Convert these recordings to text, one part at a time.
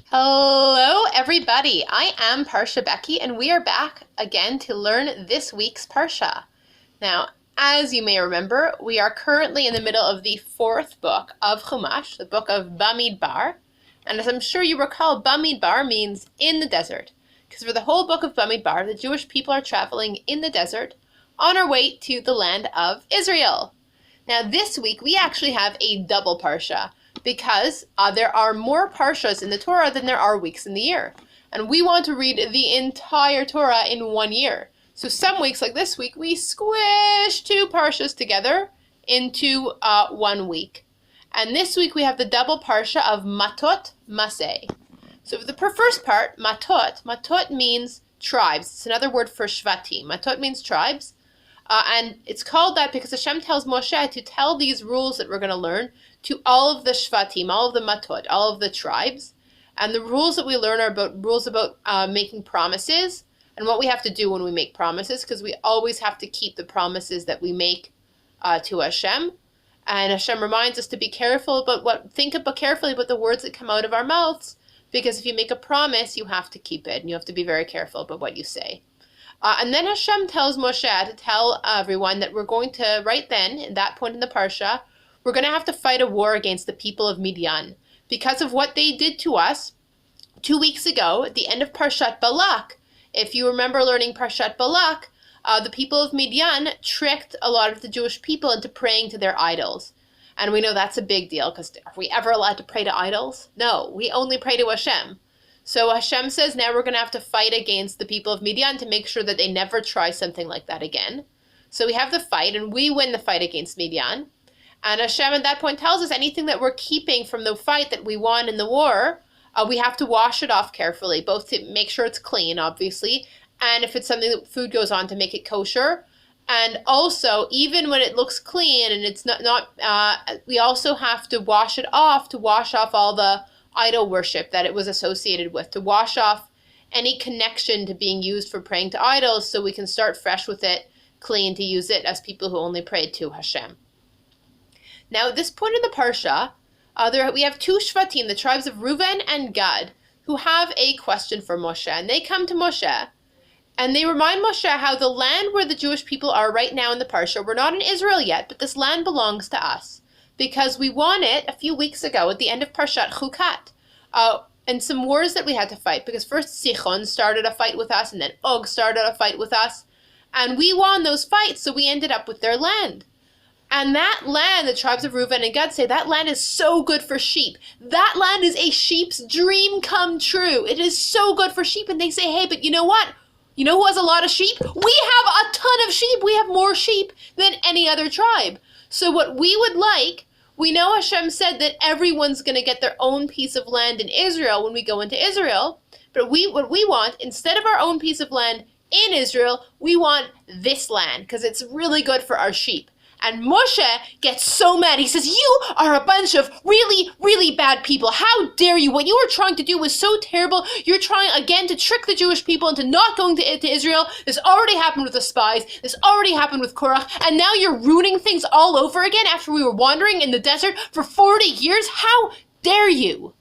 Hello everybody, I am Parsha Becky and we are back again to learn this week's Parsha. Now, as you may remember, we are currently in the middle of the fourth book of Chumash, the book of Bamidbar. And as I'm sure you recall, Bamidbar means in the desert. Because for the whole book of Bamidbar, the Jewish people are traveling in the desert on our way to the land of Israel. Now this week we actually have a double parsha, because there are more parshas in the Torah than there are weeks in the year. And we want to read the entire Torah in 1 year. So some weeks, like this week, we squish 2 parshas together into 1 week. And this week we have the double parsha of Matot-Masei. So for the first part, Matot means tribes. It's another word for Shvatim. Matot means tribes. And it's called that because Hashem tells Moshe to tell these rules that we're going to learn to all of the Shvatim, all of the Matot, all of the tribes. And the rules that we learn are rules about making promises and what we have to do when we make promises, because we always have to keep the promises that we make to Hashem. And Hashem reminds us to be careful about carefully about the words that come out of our mouths, because if you make a promise, you have to keep it, and you have to be very careful about what you say. And then Hashem tells Moshe to tell everyone that we're going to, right then, at that point in the Parsha, we're going to have to fight a war against the people of Midian because of what they did to us 2 weeks ago at the end of Parshat Balak. If you remember learning Parshat Balak, the people of Midian tricked a lot of the Jewish people into praying to their idols. And we know that's a big deal, because are we ever allowed to pray to idols? No, we only pray to Hashem. So Hashem says now we're going to have to fight against the people of Midian to make sure that they never try something like that again. So we have the fight, and we win the fight against Midian. And Hashem at that point tells us anything that we're keeping from the fight that we won in the war, we have to wash it off carefully, both to make sure it's clean, obviously, and if it's something that food goes on, to make it kosher. And also, even when it looks clean and it's we also have to wash it off, to wash off all the idol worship that it was associated with, to wash off any connection to being used for praying to idols, so we can start fresh with it, clean, to use it as people who only prayed to Hashem. Now at this point in the Parsha, we have 2 Shvatim, the tribes of Reuven and Gad, who have a question for Moshe. And they come to Moshe, and they remind Moshe how the land where the Jewish people are right now in the Parsha, we're not in Israel yet, but this land belongs to us, because we won it a few weeks ago at the end of Parshat Chukat, and some wars that we had to fight, because first Sichon started a fight with us, and then Og started a fight with us, and we won those fights, so we ended up with their land. And that land, the tribes of Reuven and Gad say, that land is so good for sheep. That land is a sheep's dream come true. It is so good for sheep. And they say, hey, but you know what? You know who has a lot of sheep? We have a ton of sheep. We have more sheep than any other tribe. So what we would like, we know Hashem said that everyone's going to get their own piece of land in Israel when we go into Israel. But what we want, instead of our own piece of land in Israel, we want this land, because it's really good for our sheep. And Moshe gets so mad. He says, you are a bunch of really, really bad people. How dare you? What you were trying to do was so terrible. You're trying again to trick the Jewish people into not going to Israel. This already happened with the spies. This already happened with Korach. And now you're ruining things all over again after we were wandering in the desert for 40 years. How dare you?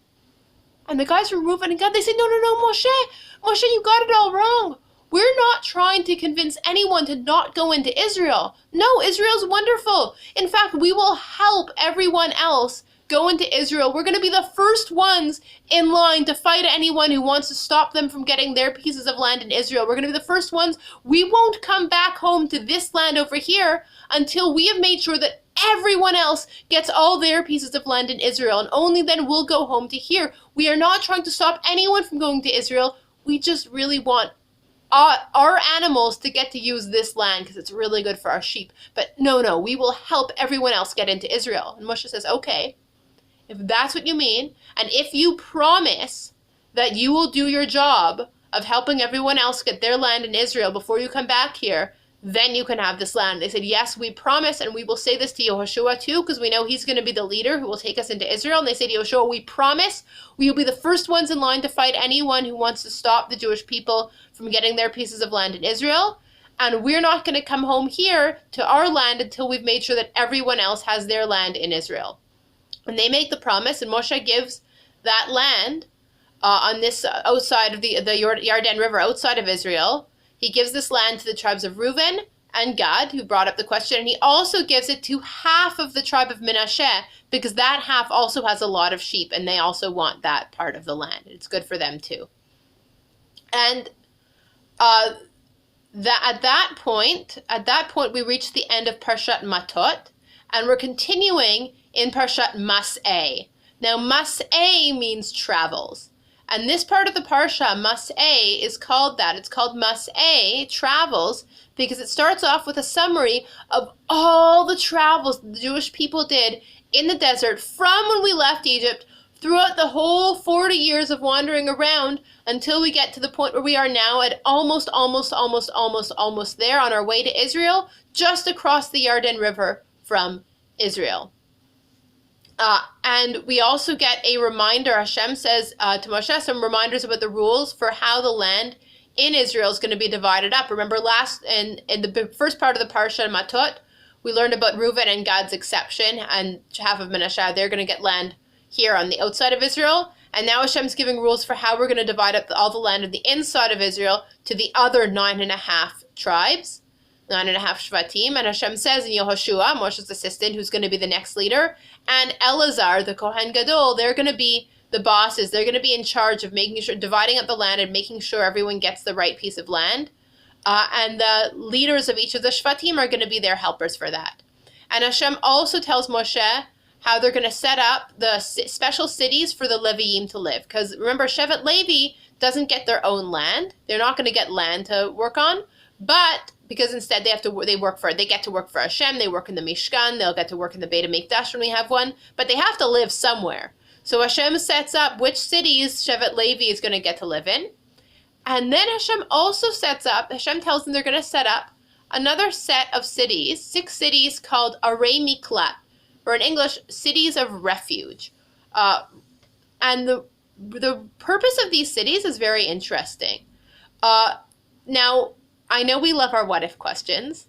And the guys from Reuven and Gad, they say, no, Moshe, you got it all wrong. We're not trying to convince anyone to not go into Israel. No, Israel's wonderful. In fact, we will help everyone else go into Israel. We're going to be the first ones in line to fight anyone who wants to stop them from getting their pieces of land in Israel. We're going to be the first ones. We won't come back home to this land over here until we have made sure that everyone else gets all their pieces of land in Israel, and only then we'll go home to here. We are not trying to stop anyone from going to Israel. We just really want our animals to get to use this land because it's really good for our sheep. But no, we will help everyone else get into Israel. And Moshe says, okay, if that's what you mean, and if you promise that you will do your job of helping everyone else get their land in Israel before you come back here, then you can have this land. They said, yes, we promise, and we will say this to Yehoshua too, because we know he's going to be the leader who will take us into Israel. And they say to Yehoshua, we promise we will be the first ones in line to fight anyone who wants to stop the Jewish people from getting their pieces of land in Israel. And we're not going to come home here to our land until we've made sure that everyone else has their land in Israel. And they make the promise, and Moshe gives that land on this outside of the Yarden River, outside of Israel. He gives this land to the tribes of Reuben and Gad, who brought up the question, and he also gives it to half of the tribe of Menashe, because that half also has a lot of sheep, and they also want that part of the land. It's good for them too. And at that point, we reach the end of Parshat Matot, and we're continuing in Parshat Masei. Now, Masei means travels. And this part of the Parsha, Masei, is called that. It's called Masei, travels, because it starts off with a summary of all the travels the Jewish people did in the desert from when we left Egypt throughout the whole 40 years of wandering around until we get to the point where we are now at almost there on our way to Israel, just across the Yarden River from Israel. And we also get a reminder. Hashem says to Moshe some reminders about the rules for how the land in Israel is going to be divided up. Remember in the first part of the Parsha Matot, we learned about Reuben and Gad's exception, and half of Menashe, they're going to get land here on the outside of Israel. And now Hashem's giving rules for how we're going to divide up all the land of the inside of Israel to the other 9.5 tribes. 9.5 Shvatim, and Hashem says in Yehoshua, Moshe's assistant, who's going to be the next leader, and Elazar, the Kohen Gadol, they're going to be the bosses. They're going to be in charge of making sure, dividing up the land and making sure everyone gets the right piece of land. And the leaders of each of the Shvatim are going to be their helpers for that. And Hashem also tells Moshe how they're going to set up the special cities for the Leviim to live. Because remember, Shevet Levi doesn't get their own land. They're not going to get land to work on, but because instead they get to work for Hashem, they work in the Mishkan, they'll get to work in the Beit HaMikdash when we have one, but they have to live somewhere. So Hashem sets up which cities Shevet Levi is going to get to live in. And then Hashem tells them they're going to set up another set of cities, 6 cities called Arei Miklat, or in English, cities of refuge. And the purpose of these cities is very interesting. Now, I know we love our what-if questions,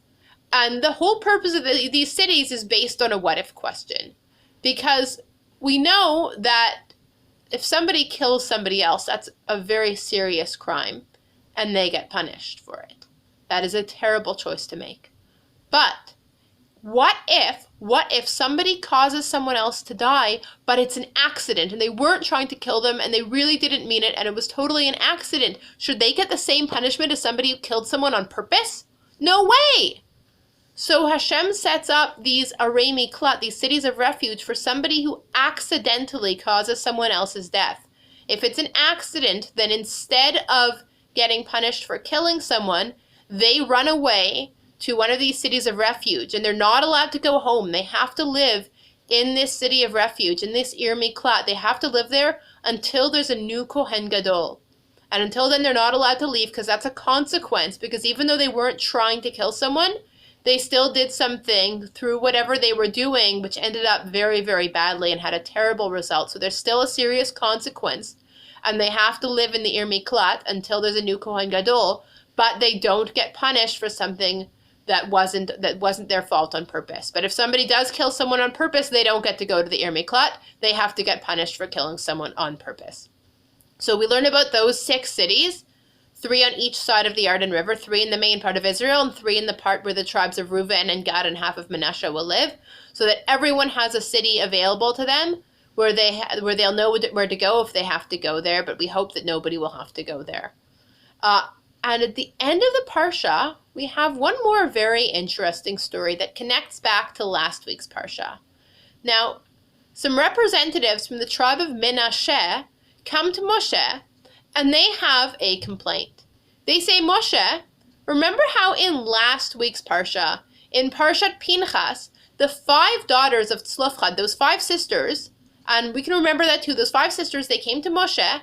and the whole purpose of these cities is based on a what-if question, because we know that if somebody kills somebody else, that's a very serious crime, and they get punished for it. That is a terrible choice to make. But what if somebody causes someone else to die, but it's an accident and they weren't trying to kill them and they really didn't mean it and it was totally an accident? Should they get the same punishment as somebody who killed someone on purpose? No way! So Hashem sets up these Arei Miklat, these cities of refuge, for somebody who accidentally causes someone else's death. If it's an accident, then instead of getting punished for killing someone, they run away to one of these cities of refuge, and they're not allowed to go home. They have to live in this city of refuge, in this Ir Miklat. They have to live there until there's a new Kohen Gadol. And until then, they're not allowed to leave, because that's a consequence, because even though they weren't trying to kill someone, they still did something through whatever they were doing, which ended up very, very badly and had a terrible result. So there's still a serious consequence, and they have to live in the Ir Miklat until there's a new Kohen Gadol, but they don't get punished for something that wasn't their fault on purpose. But if somebody does kill someone on purpose, they don't get to go to the Ir Miklat. They have to get punished for killing someone on purpose. So we learn about those 6 cities, 3 on each side of the Yarden River, 3 in the main part of Israel, and 3 in the part where the tribes of Reuben and Gad and half of Menashe will live, so that everyone has a city available to them where they'll know where to go if they have to go there, but we hope that nobody will have to go there. And at the end of the Parsha, we have one more very interesting story that connects back to last week's Parsha. Now, some representatives from the tribe of Menashe come to Moshe, and they have a complaint. They say, Moshe, remember how in last week's Parsha, in Parshat Pinchas, the 5 daughters of Tzlofchad, those 5 sisters, and we can remember that too, those 5 sisters, they came to Moshe,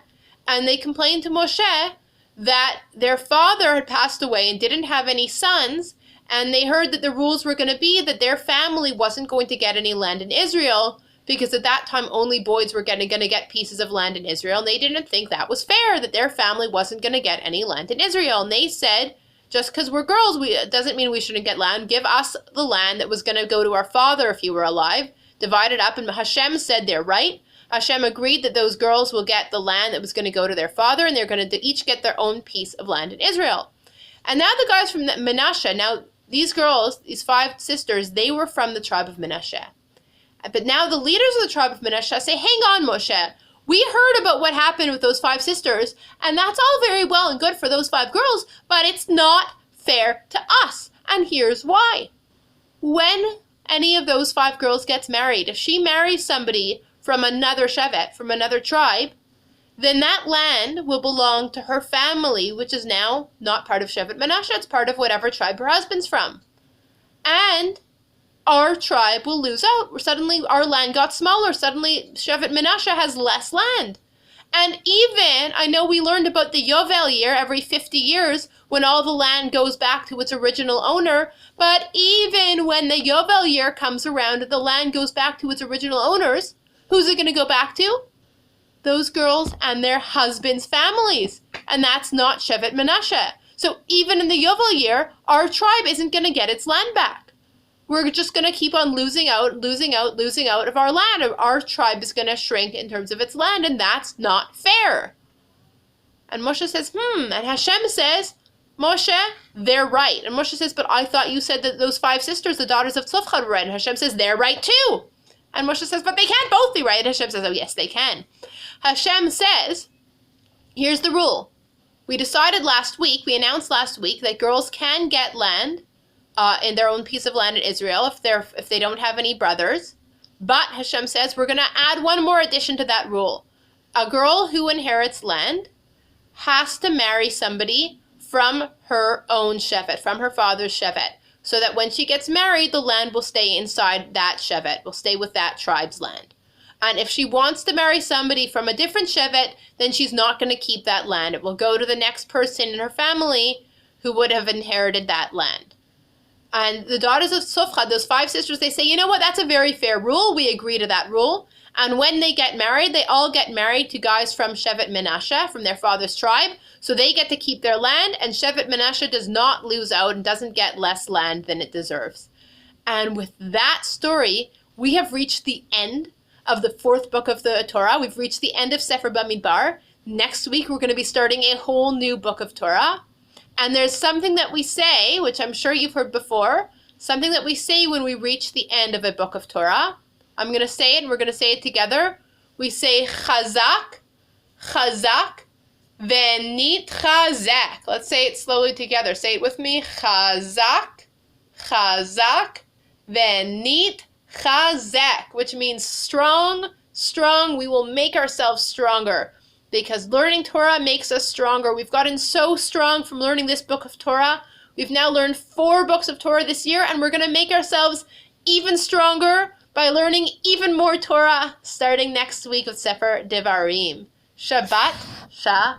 and they complained to Moshe that their father had passed away and didn't have any sons, and they heard that the rules were going to be that their family wasn't going to get any land in Israel, because at that time only boys were going to get pieces of land in Israel, and they didn't think that was fair, that their family wasn't going to get any land in Israel. And they said, just because we're girls, it doesn't mean we shouldn't get land. Give us the land that was going to go to our father if he were alive. Divide it up. And Hashem said, they're right. Hashem agreed that those girls will get the land that was going to go to their father, and they're going to each get their own piece of land in Israel. And now the guys from Manasseh, now these girls, these 5 sisters, they were from the tribe of Manasseh. But now the leaders of the tribe of Manasseh say, hang on, Moshe, we heard about what happened with those 5 sisters, and that's all very well and good for those 5 girls, but it's not fair to us. And here's why. When any of those 5 girls gets married, if she marries somebody from another shevet, from another tribe, then that land will belong to her family, which is now not part of Shevet Manasseh. It's part of whatever tribe her husband's from. And our tribe will lose out. Suddenly our land got smaller. Suddenly Shevet Manasseh has less land. And even, I know we learned about the Yovel year every 50 years when all the land goes back to its original owner, but even when the Yovel year comes around and the land goes back to its original owners, who's it going to go back to? Those girls and their husbands' families. And that's not Shevet Manasseh. So even in the Yovel year, our tribe isn't going to get its land back. We're just going to keep on losing out of our land. Our tribe is going to shrink in terms of its land, and that's not fair. And Moshe says, and Hashem says, Moshe, they're right. And Moshe says, but I thought you said that those 5 sisters, the daughters of Tzofcha, were right. And Hashem says, they're right too. And Moshe says, but they can't both be right. And Hashem says, oh yes, they can. Hashem says, here's the rule. We decided last week, we announced last week that girls can get land in their own piece of land in Israel if they don't have any brothers. But Hashem says we're going to add one more addition to that rule. A girl who inherits land has to marry somebody from her own shevet, from her father's shevet, so that when she gets married, the land will stay inside that shevet, will stay with that tribe's land. And if she wants to marry somebody from a different shevet, then she's not going to keep that land. It will go to the next person in her family who would have inherited that land. And the daughters of Tzofcha, those 5 sisters, they say, you know what, that's a very fair rule. We agree to that rule. And when they get married, they all get married to guys from Shevet Manasseh, from their father's tribe. So they get to keep their land, and Shevet Manasseh does not lose out and doesn't get less land than it deserves. And with that story, we have reached the end of the 4th book of the Torah. We've reached the end of Sefer Bamidbar. Next week, we're going to be starting a whole new book of Torah. And there's something that we say, which I'm sure you've heard before, something that we say when we reach the end of a book of Torah. I'm going to say it, and we're going to say it together. We say chazak, chazak, v'nitchazek. Let's say it slowly together. Say it with me. Chazak, chazak, v'nitchazek, which means strong, strong. We will make ourselves stronger. Because learning Torah makes us stronger. We've gotten so strong from learning this book of Torah. We've now learned 4 books of Torah this year, and we're going to make ourselves even stronger by learning even more Torah starting next week with Sefer Devarim. Shabbat Shalom.